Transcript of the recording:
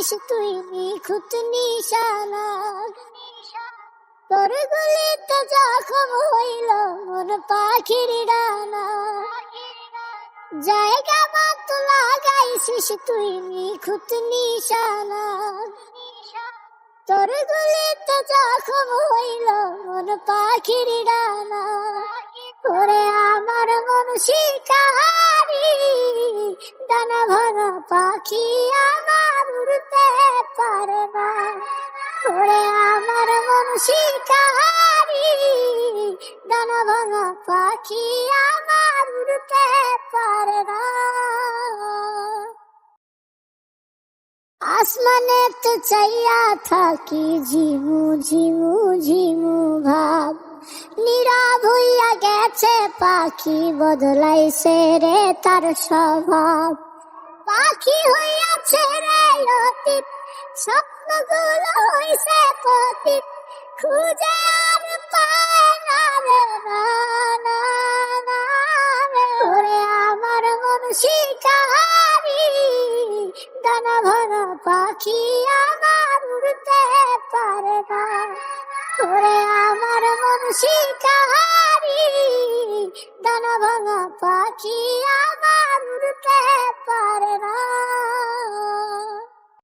লাগাইছিস তুই নিখুঁত নিশানা, তোর গুলিতে জখম হইল মন পাখির ডানা। জায়গা মতো লাগাইছিস তুই নিখুঁত নিশানা, তোর গুলিতে জখম হইল মন পাখির ডানা। ওরে আমার মন শিকারি, ডানা ভাঙা পাখি আমার উড়তে পারে না। ওরে আমার মন শিকারি, ডানা ভাঙা পাখি আমার উড়তে পারে না। আসমানে তো চাইয়া থাকি ঝিমু ঝিমু ঝিমু ভাব, নীরব হইয়া গেছে পাখি বদলাইছে রে তার স্বভাব। পাখি হইয়াছে রে অতীত, স্বপ্নগুলো হইছে পতিত, খুঁজে আর পায় না রে না না না রে। ওরে আমার মন শিকারি, ডানা ভাঙা পাখি আমার উড়তে পারে না। ওরে আমার মন শিকারি,